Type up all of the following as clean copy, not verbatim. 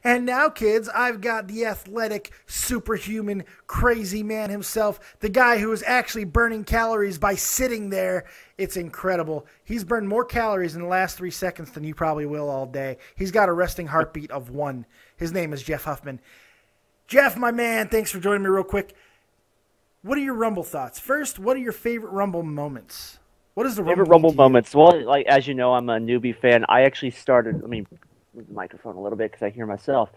And now, kids, I've got the athletic, superhuman, crazy man himself, the guy who is actually burning calories by sitting there. It's incredible. He's burned more calories in the last 3 seconds than you probably will all day. He's got a resting heartbeat of 1. His name is Jeff Huffman. Jeff, my man, thanks for joining me real quick. What are your Rumble thoughts? First, what are your favorite Rumble moments? What is the favorite Rumble moments? Well, like as you know, I'm a newbie fan. I actually started. Let me move the microphone a little bit because I hear myself.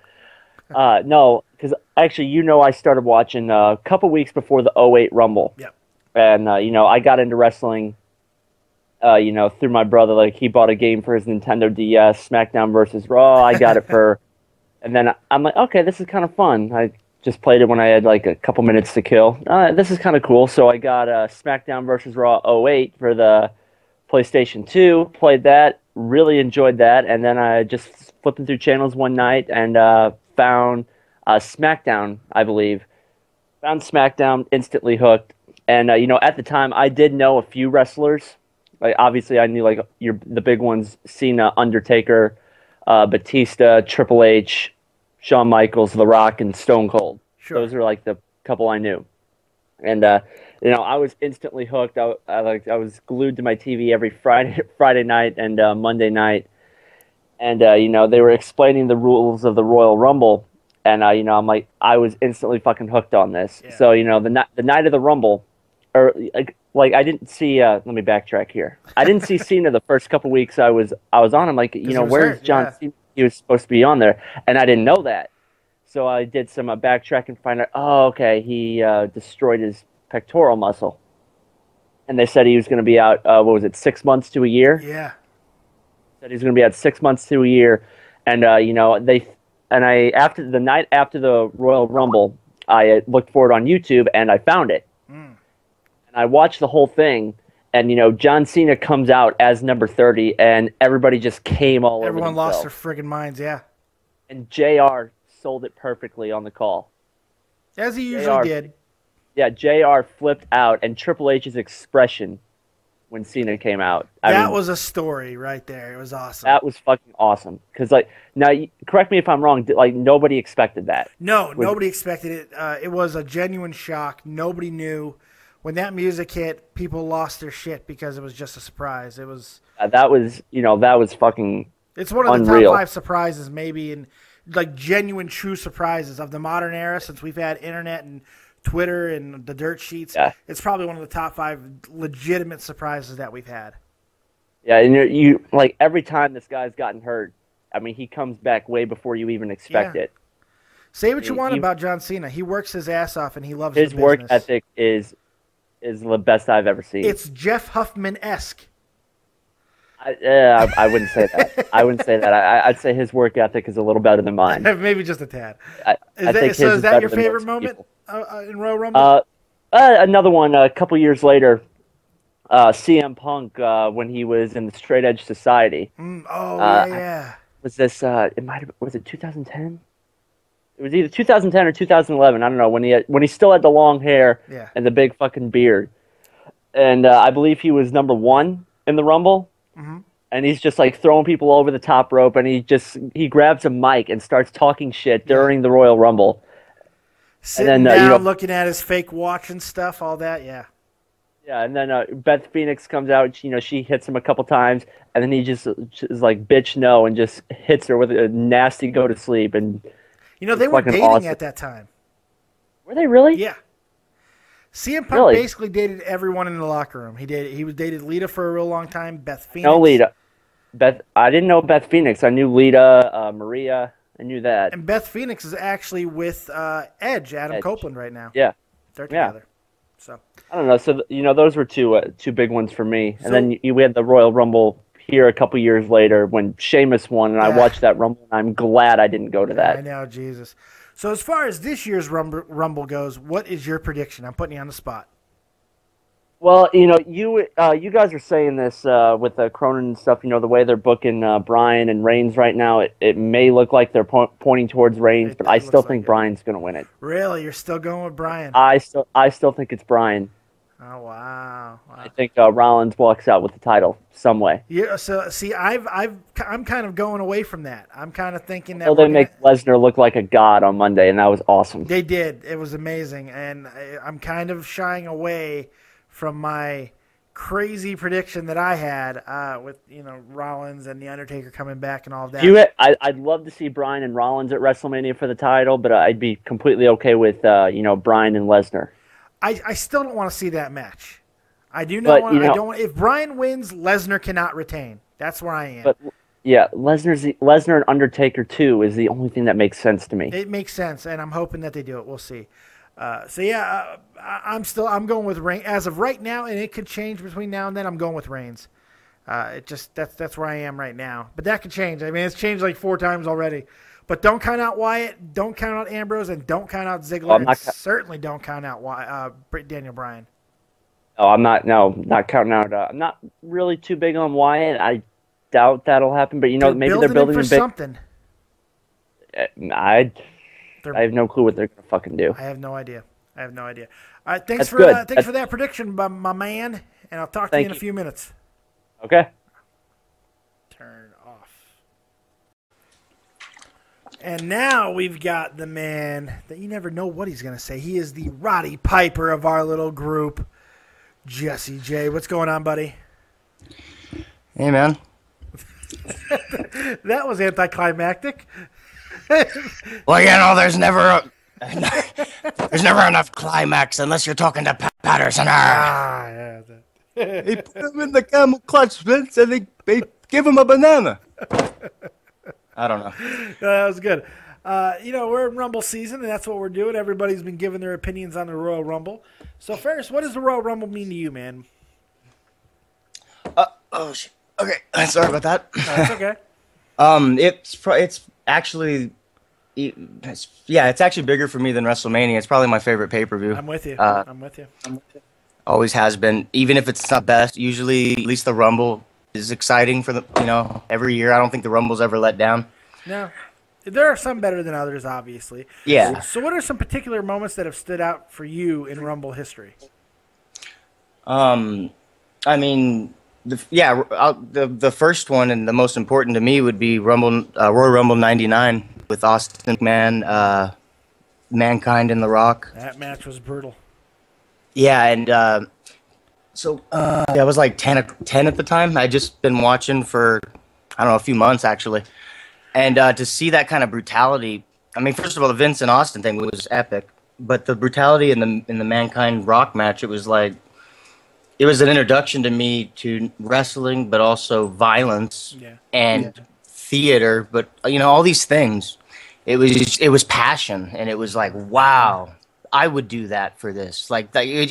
No, because actually, I started watching a couple weeks before the '08 Rumble. Yep. And I got into wrestling. Through my brother. Like he bought a game for his Nintendo DS, SmackDown versus Raw. I got it for, and then I'm like, okay, this is kind of fun. I just played it when I had like a couple minutes to kill. This is kind of cool. So I got SmackDown vs. Raw '08 for the PlayStation 2. Played that, really enjoyed that, and then I just flipping through channels one night and found SmackDown, I believe. Found SmackDown, instantly hooked. And at the time, I did know a few wrestlers. Like obviously, I knew like the big ones: Cena, Undertaker, Batista, Triple H, Shawn Michaels, The Rock, and Stone Cold. Sure. Those are like the couple I knew. And I was instantly hooked. I was glued to my TV every Friday night and Monday night. And they were explaining the rules of the Royal Rumble, and I'm like, I was instantly fucking hooked on this. Yeah. So the night of the Rumble, or like I didn't see. Let me backtrack here. I didn't see Cena the first couple weeks I was on. I'm like, where's John Cena? He was supposed to be on there, and I didn't know that. So I did some backtrack and find out, oh, okay, he destroyed his pectoral muscle. And they said he was going to be out, 6 months to a year? Yeah. Said he was going to be out 6 months to a year. And, after the night after the Royal Rumble, I looked for it on YouTube, and I found it. And I watched the whole thing. And, John Cena comes out as number 30, and everybody just came all over Everyone lost their friggin' minds, yeah. And JR sold it perfectly on the call. As he usually did. Yeah, JR flipped out, and Triple H's expression when Cena came out. That was a story right there. It was awesome. That was fucking awesome. Because, now, correct me if I'm wrong, nobody expected that. No, nobody expected it. It was a genuine shock. Nobody knew. When that music hit, people lost their shit because it was just a surprise. It was that was fucking It's one of the unreal. top 5 surprises, maybe, and like genuine, true surprises of the modern era since we've had internet and Twitter and the dirt sheets. Yeah. It's probably one of the top 5 legitimate surprises that we've had. Yeah, and you like every time this guy's gotten hurt, I mean, he comes back way before you even expect it. Say what you want about John Cena. He works his ass off and he loves his the business. work ethic is the best I've ever seen. It's Jeff Huffman-esque. I wouldn't say that. I wouldn't say that. I'd say his work ethic is a little better than mine. Maybe just a tad. Is that your favorite moment in Royal Rumble? Another one, a couple years later, CM Punk, when he was in the Straight Edge Society. Yeah. Was this, was it 2010? It was either 2010 or 2011. I don't know, when he still had the long hair and the big fucking beard. And I believe he was number 1 in the Rumble. Mm-hmm. And he's just like throwing people over the top rope, and he grabs a mic and starts talking shit during the Royal Rumble. Sitting down, looking at his fake watch and stuff, all that, yeah. Yeah, and then Beth Phoenix comes out. She hits him a couple times, and then he just is like, "Bitch, no," and just hits her with a nasty go to sleep. And they were dating at that time. Were they really? Yeah. CM Punk basically dated everyone in the locker room. He dated Lita for a real long time. Beth Phoenix. No, Lita. I didn't know Beth Phoenix. I knew Lita, Maria. I knew that. And Beth Phoenix is actually with Edge, Adam Copeland, right now. Yeah. They're together. So I don't know. So those were two big ones for me. And then we had the Royal Rumble here a couple years later when Sheamus won, and I watched that Rumble, and I'm glad I didn't go to that. I know, Jesus. So as far as this year's Rumble goes, what is your prediction? I'm putting you on the spot. Well, you guys are saying this with Cronin and stuff. The way they're booking Bryan and Reigns right now, it may look like they're pointing towards Reigns, but I still think Bryan's going to win it. Really, you're still going with Bryan? I still think it's Bryan. Oh wow! I think Rollins walks out with the title some way. Yeah. So see, I'm kind of going away from that. I'm kind of thinking that Well, they make Lesnar look like a god on Monday, and that was awesome. They did. It was amazing, and I'm kind of shying away from my crazy prediction that I had with Rollins and the Undertaker coming back and all of that. I'd love to see Bryan and Rollins at WrestleMania for the title, but I'd be completely okay with Bryan and Lesnar. I still don't want to see that match. I do not want. I don't. If Bryan wins, Lesnar cannot retain. That's where I am. But yeah, Lesnar and Undertaker too is the only thing that makes sense to me. It makes sense, and I'm hoping that they do it. We'll see. I'm going with Reigns as of right now, and it could change between now and then. I'm going with Reigns. That's where I am right now, but that could change. I mean, it's changed like 4 times already. But don't count out Wyatt, don't count out Ambrose, and don't count out Ziggler, and certainly don't count out Daniel Bryan. Oh, I'm not counting out. I'm not really too big on Wyatt. I doubt that'll happen, but maybe they're building for something. I have no clue what they're gonna fucking do. I have no idea. All right, thanks for that prediction, my man, and I'll talk to you in a few minutes. Okay. Turn off. And now we've got the man that you never know what he's going to say. He is the Roddy Piper of our little group, Jesse J. What's going on, buddy? Hey, man. That was anticlimactic. Well, there's never enough climax unless you're talking to Pat Patterson. Yeah. They put him in the camel clutch, Vince, and they give him a banana. I don't know. That was good. We're in Rumble season, and that's what we're doing. Everybody's been giving their opinions on the Royal Rumble. So, Ferris, what does the Royal Rumble mean to you, man? Oh, shit. Okay, sorry about that. That's okay. It's actually, it's actually bigger for me than WrestleMania. It's probably my favorite pay-per-view. I'm with you. Always has been. Even if it's not best, usually at least the Rumble is exciting for every year. I don't think the Rumble's ever let down. No. There are some better than others, obviously. Yeah. So what are some particular moments that have stood out for you in Rumble history? I mean, the first one and the most important to me would be Royal Rumble '99 with Austin McMahon, Mankind, and The Rock. That match was brutal. Yeah, and I was like 10 at the time. I'd just been watching for, I don't know, a few months actually. And to see that kind of brutality, I mean, first of all, the Vince and Austin thing was epic. But the brutality in the Mankind Rock match, it was an introduction to me to wrestling, but also violence and theater. But all these things, it was passion, and it was like, wow, I would do that for this. Like it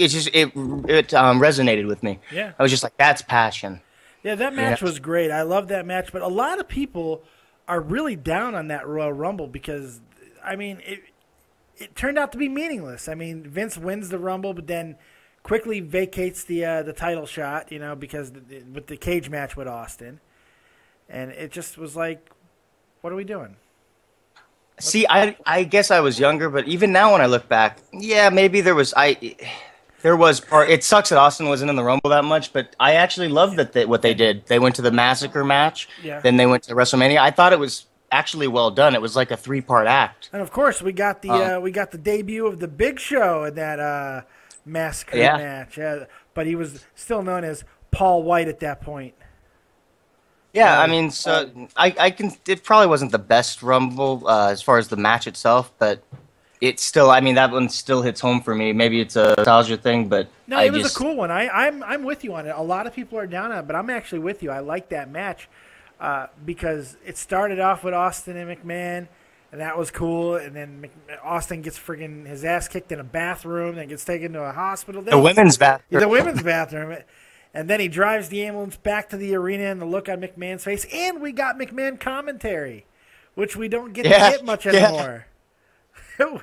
resonated with me. Yeah, I was just like, that's passion. Yeah, that match was great. I love that match, but a lot of people are really down on that Royal Rumble because, I mean, it turned out to be meaningless. I mean, Vince wins the Rumble, but then quickly vacates the title shot, because with the cage match with Austin, and it just was like, what are we doing? See, I guess I was younger, but even now when I look back, yeah, maybe there was part. It sucks that Austin wasn't in the Rumble that much, but I actually loved what they did. They went to the Massacre match, then they went to WrestleMania. I thought it was actually well done. It was like a 3-part act. And of course, we got the debut of the Big Show in that Massacre match. But he was still known as Paul White at that point. Yeah, I mean, so I can. It probably wasn't the best Rumble as far as the match itself, but it's still. I mean, that one still hits home for me. Maybe it's a nostalgia thing, but no, it was a cool one. I'm with you on it. A lot of people are down on it, but I'm actually with you. I like that match because it started off with Austin and McMahon, and that was cool. And then Austin gets friggin' his ass kicked in a bathroom, then gets taken to a hospital. The women's bathroom. The women's bathroom. And then he drives the ambulance back to the arena, and the look on McMahon's face. And we got McMahon commentary, which we don't get to get much anymore.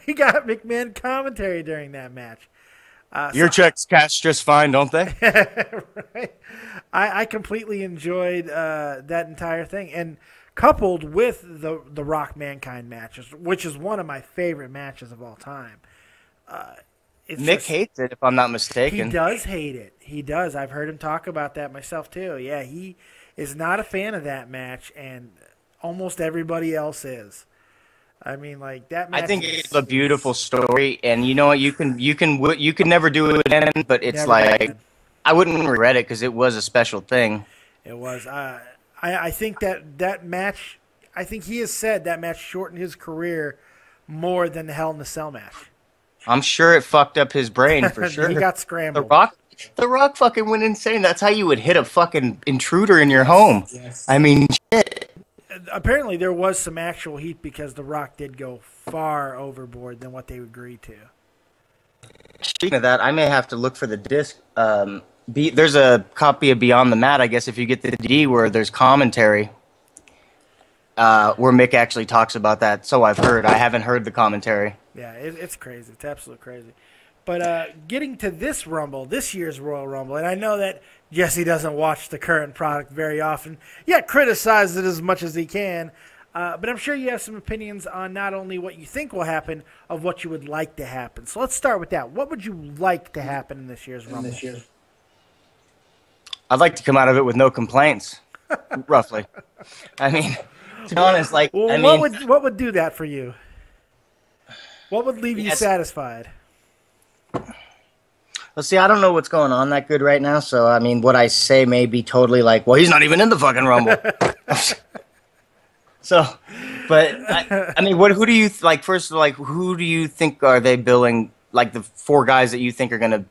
We got McMahon commentary during that match. Your checks cash just fine, don't they? Right. I completely enjoyed that entire thing. And coupled with the Rock Mankind matches, which is one of my favorite matches of all time, Mick hates it, if I'm not He mistaken. does hate it. He does. I've heard him talk about that myself too. Yeah, he is not a fan of that match, and almost everybody else is. I mean, like that match. I think it's a beautiful story, and you know what? You can never do it again, but it's Never like again. I wouldn't regret it because it was a special thing. It was. I think that match. I think he has said that match shortened his career more than the Hell in the Cell match. I'm sure it fucked up his brain for sure. He got scrambled. The Rock fucking went insane. That's how you would hit a fucking intruder in your home. Yes. I mean, shit. Apparently, there was some actual heat because The Rock did go far overboard than what they agreed to. Speaking of that, I may have to look for the disc. There's a copy of Beyond the Mat, I guess, if you get the DVD where there's commentary where Mick actually talks about that. So I've heard. I haven't heard the commentary. Yeah, it's crazy. It's absolutely crazy. But getting to this Rumble, this year's Royal Rumble, and I know that Jesse doesn't watch the current product very often, yet criticizes it as much as he can. But I'm sure you have some opinions on not only what you think will happen, of what you would like to happen. So let's start with that. What would you like to happen in this year's Rumble? I'd like to come out of it with no complaints, roughly. I mean, to be honest, like, Well, what would do that for you? What would leave you satisfied? Well, see, I don't know what's going on that good right now, so, I mean, what I say may be totally like, well, he's not even in the fucking Rumble. So, but, I mean, who do you, like, first, like, who do you think are they billing, like, the 4 guys that you think are going to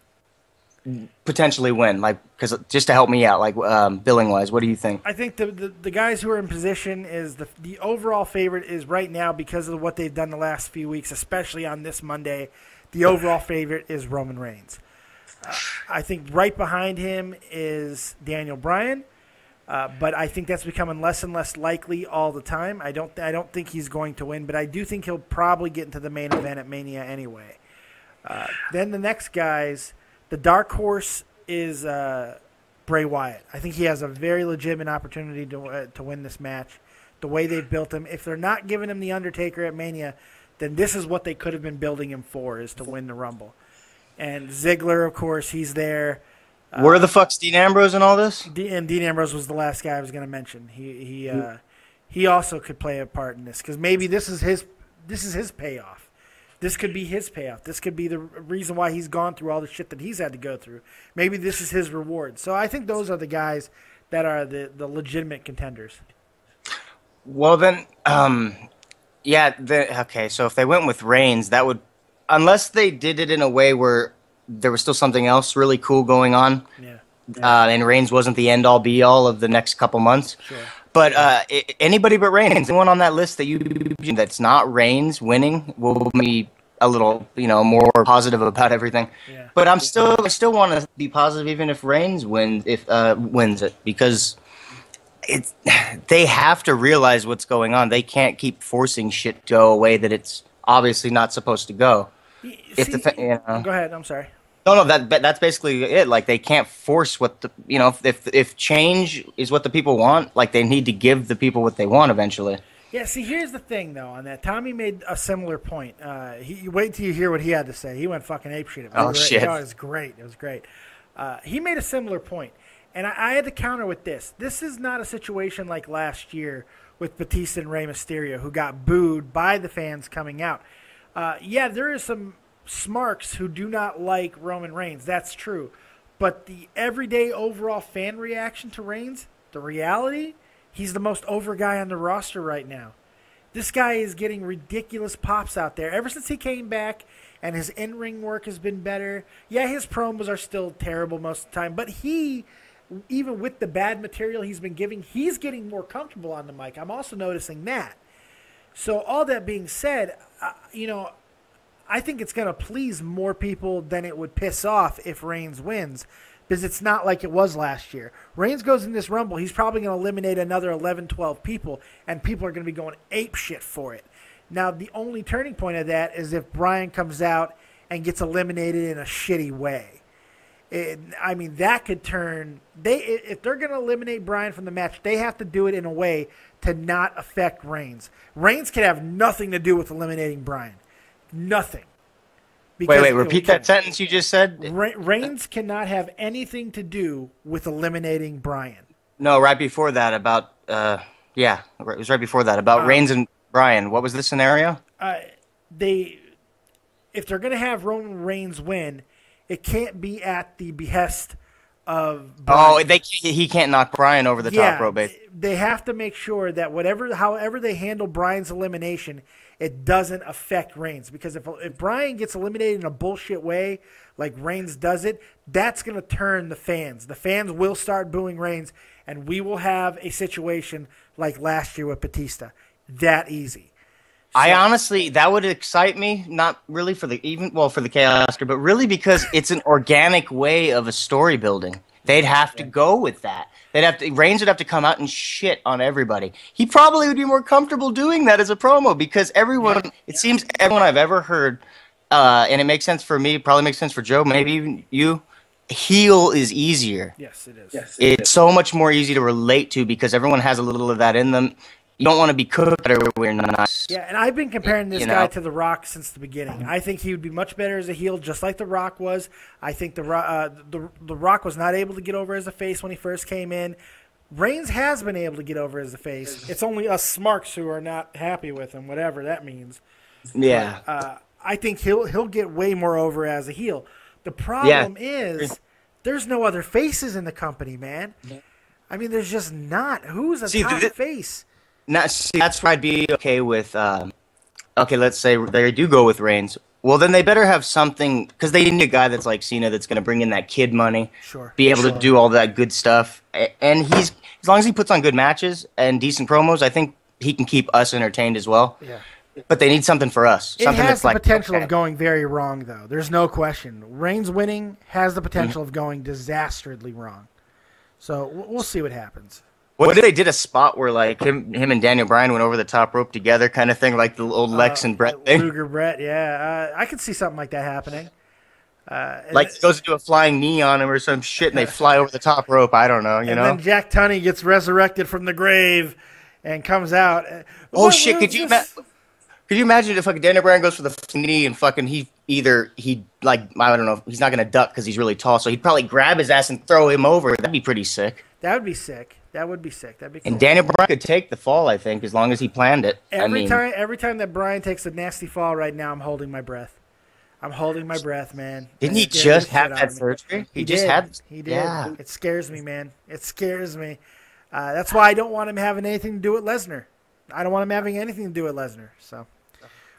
potentially win? Like, because just to help me out, like, billing-wise, what do you think? I think the guys who are in position is the overall favorite is right now because of what they've done the last few weeks, especially on this Monday. The overall favorite is Roman Reigns. I think right behind him is Daniel Bryan, but I think that's becoming less and less likely all the time. I don't think he's going to win, but I do think he'll probably get into the main event at Mania anyway. Then the next guys, the dark horse is Bray Wyatt. I think he has a very legitimate opportunity to win this match. The way they've built him, if they're not giving him the Undertaker at Mania, then this is what they could have been building him for, is to win the Rumble. And Ziggler, of course, he's there. Where the fuck's Dean Ambrose in all this? And Dean Ambrose was the last guy I was going to mention. He also could play a part in this because maybe this is his payoff. This could be his payoff. This could be the reason why he's gone through all the shit that he's had to go through. Maybe this is his reward. So I think those are the guys that are the legitimate contenders. Well, then, yeah, okay, so if they went with Reigns, that would, unless they did it in a way where there was still something else really cool going on, and Reigns wasn't the end-all, be-all of the next couple months. Sure. But anybody but Reigns, anyone on that list that that's not Reigns winning will be a little, more positive about everything. Yeah. But I still want to be positive even if Reigns wins it, because they have to realize what's going on. They can't keep forcing shit to go away that it's obviously not supposed to go. Go ahead. I'm sorry. No, that's basically it. Like, they can't force what the, if change is what the people want, like, they need to give the people what they want eventually. Yeah, see, here's the thing, though, on that. Tommy made a similar point. Wait till you hear what he had to say. He went fucking apeshit. Shit. It was great. It was great. He made a similar point, and I had to counter with this. This is not a situation like last year with Batista and Rey Mysterio, who got booed by the fans coming out. Yeah, there is some smarks who do not like Roman Reigns. That's true. But the everyday overall fan reaction to Reigns, the reality, he's the most over guy on the roster right now. This guy is getting ridiculous pops out there. Ever since he came back and his in-ring work has been better. Yeah, his promos are still terrible most of the time, but he, even with the bad material he's been giving, he's getting more comfortable on the mic. I'm also noticing that. So all that being said, I think it's going to please more people than it would piss off if Reigns wins, because it's not like it was last year. Reigns goes in this Rumble, he's probably going to eliminate another 11, 12 people, and people are going to be going ape shit for it. Now, the only turning point of that is if Bryan comes out and gets eliminated in a shitty way. That could turn... If they're going to eliminate Bryan from the match, they have to do it in a way to not affect Reigns. Reigns could have nothing to do with eliminating Bryan. Nothing. Wait, repeat that sentence you just said. Reigns cannot have anything to do with eliminating Bryan. No, right before that about it was right before that about Reigns and Bryan. What was the scenario? If they're going to have Roman Reigns win, it can't be at the behest of Bryan. Oh, he can't knock Bryan over the top rope. They have to make sure that however they handle Bryan's elimination, it doesn't affect Reigns. Because if Bryan gets eliminated in a bullshit way, like Reigns does it, that's going to turn the fans. The fans will start booing Reigns, and we will have a situation like last year with Batista. That easy. So, I honestly, that would excite me, not really for the Chaosker, but really because it's an organic way of a story building. They'd have to go with that. Reigns would have to come out and shit on everybody. He probably would be more comfortable doing that as a promo because it seems everyone I've ever heard, and it makes sense for me, probably makes sense for Joe, maybe even you, heel is easier. Yes, it is. Yes, it's so much more easy to relate to because everyone has a little of that in them. You don't want to be cooked or we're not. Yeah, and I've been comparing this guy to The Rock since the beginning. I think he would be much better as a heel, just like The Rock was. I think the Rock was not able to get over as a face when he first came in. Reigns has been able to get over as a face. It's only us smarks who are not happy with him, whatever that means. Yeah. But, I think he'll get way more over as a heel. The problem is there's no other faces in the company, man. I mean, there's just not. Who's a top face? That's where I'd be okay with. Okay, let's say they do go with Reigns. Well, then they better have something because they need a guy that's like Cena that's going to bring in that kid money, be able to do all that good stuff, and as long as he puts on good matches and decent promos, I think he can keep us entertained as well. Yeah. But they need something for us. It has the potential of going very wrong, though. There's no question. Reigns winning has the potential of going disastrously wrong. So we'll see what happens. What if they did a spot where like him and Daniel Bryan went over the top rope together, kind of thing, like the old Lex and Brett thing? Luger Brett, yeah. I could see something like that happening. Like he goes to do a flying knee on him or some shit, and they fly over the top rope. I don't know, you know. And then Jack Tunney gets resurrected from the grave and comes out. Oh shit! Could you imagine if fucking Daniel Bryan goes for the knee and fucking I don't know, he's not gonna duck because he's really tall, so he'd probably grab his ass and throw him over. That'd be pretty sick. That would be sick. That'd be cool. And Daniel Bryan could take the fall, I think, as long as he planned it. Every time that Bryan takes a nasty fall right now, I'm holding my breath. I'm holding my breath, man. Didn't he just have that surgery? He did. Yeah. It scares me, man. It scares me. That's why I don't want him having anything to do with Lesnar. I don't want him having anything to do with Lesnar. So,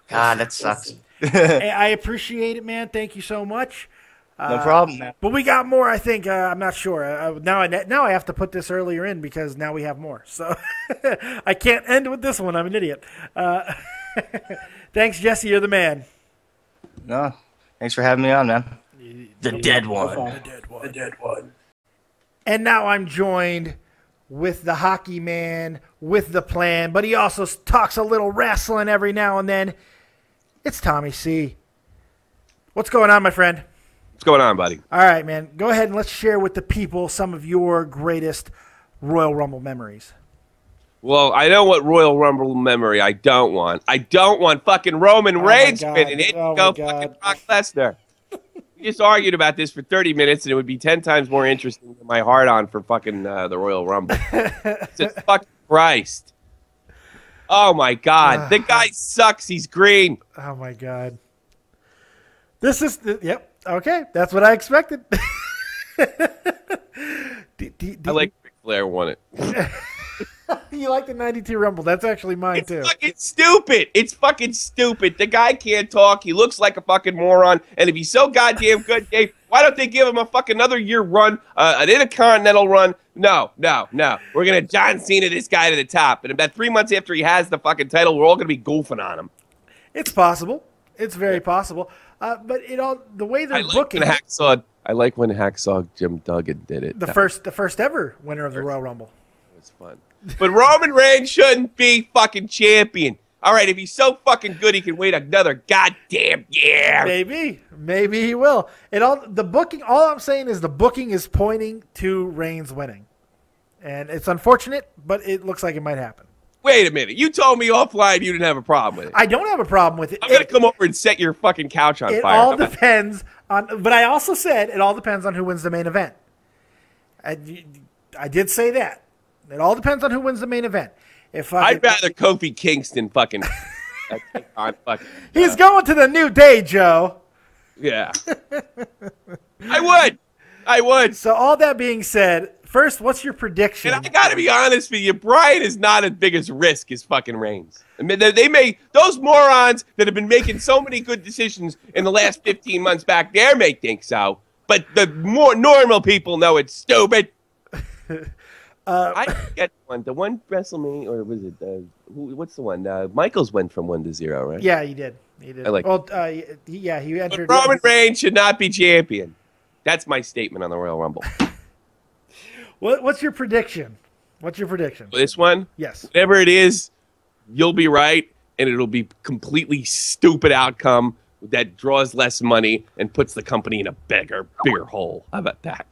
God, that sucks. I appreciate it, man. Thank you so much. No problem, man. But we got more, I think. I'm not sure. Now I have to put this earlier in because now we have more. So I can't end with this one. I'm an idiot. Thanks, Jesse. You're the man. No, thanks for having me on, man. The dead one. The dead one. And now I'm joined with the hockey man, with the plan, but he also talks a little wrestling every now and then. It's Tommy C. What's going on, my friend? What's going on, buddy? All right, man. Go ahead and let's share with the people some of your greatest Royal Rumble memories. Well, I know what Royal Rumble memory I don't want. I don't want fucking Roman Reigns winning it. Go fucking Brock Lesnar. We just argued about this for 30 minutes, and it would be 10 times more interesting than my heart on for fucking the Royal Rumble. Just fucking Christ. Oh, my God. The guy sucks. He's green. Oh, my God. This is yep. Okay, that's what I expected. I like Ric Flair won it. You like the 92 Rumble. That's actually mine, too. It's fucking stupid. It's fucking stupid. The guy can't talk. He looks like a fucking moron. And if he's so goddamn good, Dave, why don't they give him a fucking another year run, an Intercontinental run? No. We're going to John Cena this guy to the top. And about 3 months after he has the fucking title, we're all going to be goofing on him. It's possible. It's very possible. But the way they're booking it. I like when Hacksaw Jim Duggan did it. The first ever winner of the Royal Rumble. It was fun. But Roman Reigns shouldn't be fucking champion. All right, if he's so fucking good, he can wait another goddamn year. Maybe he will. All I'm saying is the booking is pointing to Reigns winning. And it's unfortunate, but it looks like it might happen. Wait a minute. You told me offline you didn't have a problem with it. I don't have a problem with it. I'm going to come over and set your fucking couch on fire. It all depends on, but I also said it all depends on who wins the main event. I did say that. It all depends on who wins the main event. I'd rather Kofi Kingston fucking. He's going to the New Day, Joe. Yeah. I would. So all that being said, first, what's your prediction? And I got to be honest with you, Brian is not as big as risk as fucking Reigns. I mean, they may, those morons that have been making so many good decisions in the last 15 months back there may think so, but the more normal people know it's stupid. I forget one. The one WrestleMania, or was it? What's the one? Michaels went from 1-0, right? Yeah, he did. He did. He entered. But Roman Reigns should not be champion. That's my statement on the Royal Rumble. What's your prediction? What's your prediction? This one? Yes. Whatever it is, you'll be right, and it'll be completely stupid outcome that draws less money and puts the company in a bigger hole. How about that?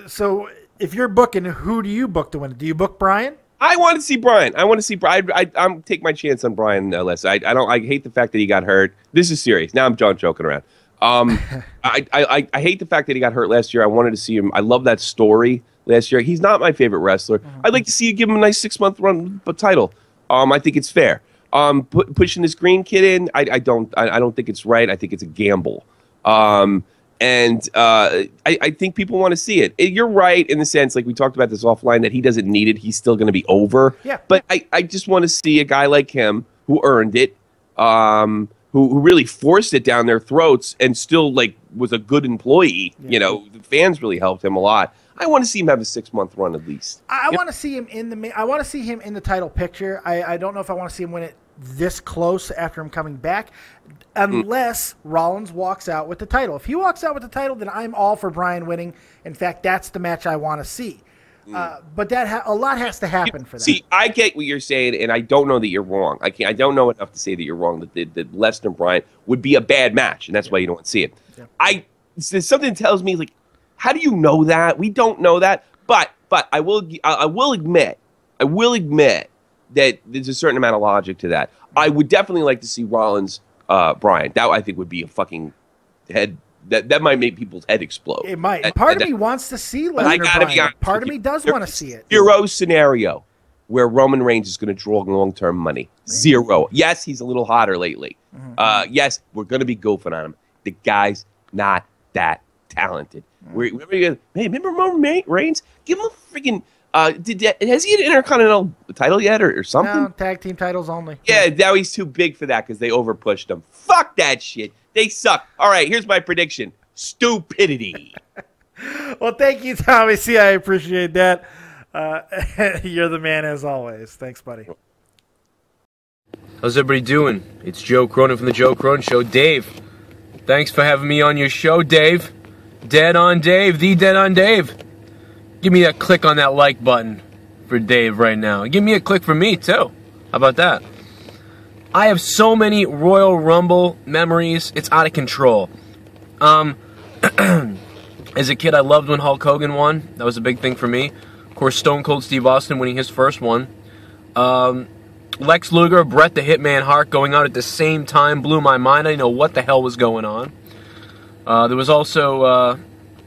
So, if you're booking, who do you book to win? Do you book Brian? I want to see Brian. I'm take my chance on Brian less. I hate the fact that he got hurt. This is serious. Now I'm joking around. I hate the fact that he got hurt last year. I wanted to see him. I love that story last year. He's not my favorite wrestler. I'd like to see you give him a nice 6-month run title. I think it's fair. Pushing this green kid in, I don't think it's right. I think it's a gamble. I think people want to see it. You're right in the sense, like we talked about this offline, that he doesn't need it. He's still going to be over. Yeah. But I just want to see a guy like him who earned it, who really forced it down their throats and still like was a good employee. Yeah. You know, the fans really helped him a lot. I want to see him have a 6-month run at least. I want to see him I want to see him in the title picture. I don't know if I want to see him win it this close after him coming back, unless Rollins walks out with the title. If he walks out with the title, then I'm all for Brian winning. In fact, that's the match I want to see. But a lot has to happen for that. See, I get what you're saying, and I don't know that you're wrong. I don't know enough to say that you're wrong. That Lesnar Brian would be a bad match, and that's why you don't want to see it. Yeah. Something tells me, like, how do you know that? We don't know that. But I will admit that there's a certain amount of logic to that. I would definitely like to see Rollins Brian. That I think would be a fucking head. That might make people's head explode. It might. Part of me wants to see Lesnar Brian. Part of me does want to see it. Zero scenario where Roman Reigns is going to draw long-term money. Zero. Yes, he's a little hotter lately. Yes, we're going to be goofing on him. The guy's not that talented. Remember Roman Reigns? Give him a freaking... has he had an Intercontinental title yet or something? No, tag team titles only. Yeah, now he's too big for that because they overpushed him. Fuck that shit. They suck. All right, here's my prediction. Stupidity. Well, thank you, Tommy C. I appreciate that. You're the man as always. Thanks, buddy. How's everybody doing? It's Joe Cronin from The Joe Cronin Show. Dave, thanks for having me on your show, Dave. Dead on Dave, the Dead on Dave. Give me a click on that like button for Dave right now. Give me a click for me, too. How about that? I have so many Royal Rumble memories, it's out of control. As a kid, I loved when Hulk Hogan won. That was a big thing for me. Of course, Stone Cold Steve Austin winning his first one. Lex Luger, Bret the Hitman Hart going out at the same time blew my mind. I didn't know what the hell was going on. There was also...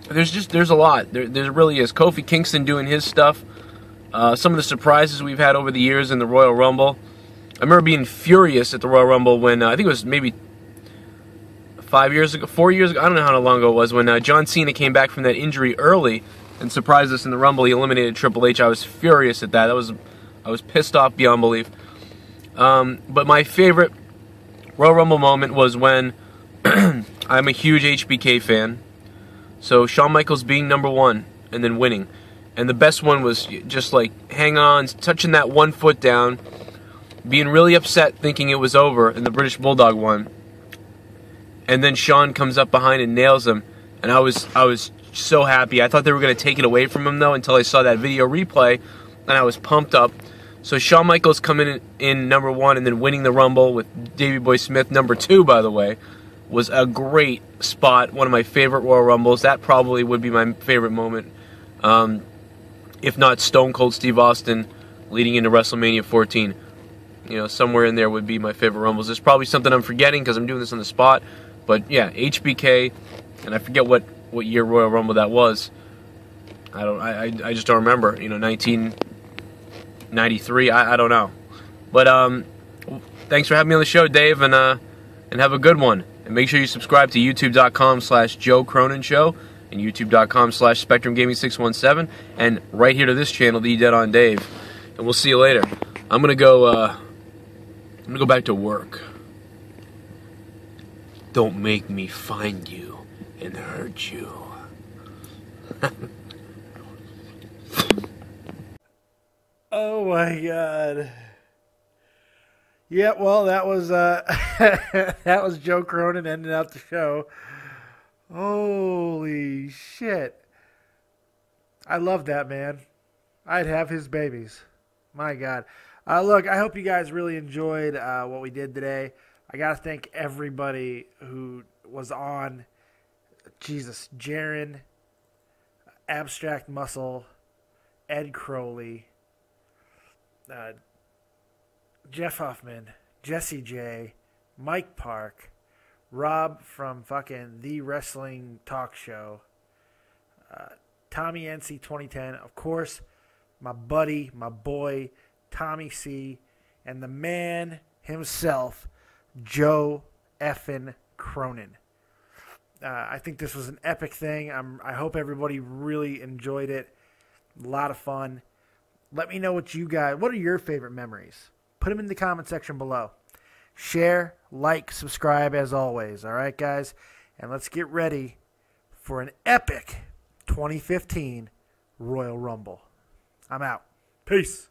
There's a lot. There really is. Kofi Kingston doing his stuff. Some of the surprises we've had over the years in the Royal Rumble. I remember being furious at the Royal Rumble when, I think it was maybe 4 years ago, I don't know how long ago it was, when John Cena came back from that injury early and surprised us in the Rumble. He eliminated Triple H. I was furious at that. I was pissed off beyond belief. But my favorite Royal Rumble moment was when I'm a huge HBK fan. So Shawn Michaels being #1 and then winning. And the best one was just like hang on, touching that 1 foot down, being really upset thinking it was over, and the British Bulldog won. And then Shawn comes up behind and nails him. And I was so happy. I thought they were going to take it away from him, though, until I saw that video replay, and I was pumped up. So Shawn Michaels coming in #1 and then winning the Rumble with Davey Boy Smith #2, by the way, was a great spot. One of my favorite Royal Rumbles. That probably would be my favorite moment, if not Stone Cold Steve Austin leading into WrestleMania 14. somewhere in there would be my favorite Rumbles. There's probably something I'm forgetting because I'm doing this on the spot. But yeah, HBK, and I forget what year Royal Rumble that was. I just don't remember. 1993. I don't know. But thanks for having me on the show, Dave, and have a good one. And make sure you subscribe to youtube.com/Joe Cronin Show and youtube.com/Spectrum Gaming 617, and right here to this channel, The Dead on Dave. And we'll see you later. I'm gonna go back to work. Don't make me find you and hurt you. Oh my God. Yeah, well, that was that was Joe Cronin ending out the show. Holy shit. I love that man. I'd have his babies. My God. Look, I hope you guys really enjoyed what we did today. I got to thank everybody who was on. Jesus, Jaron, Abstract Muscle, Ed Crowley, Jeff Huffman, Jesse J, Mike Park, Rob from fucking The Wrestling Talk Show, Tommy NC 2010, of course, my buddy, my boy, Tommy C, and the man himself, Joe effin' Cronin. I think this was an epic thing. I hope everybody really enjoyed it. A lot of fun. Let me know what are your favorite memories? Put them in the comment section below. Share, like, subscribe as always. All right, guys? And let's get ready for an epic 2015 Royal Rumble. I'm out. Peace.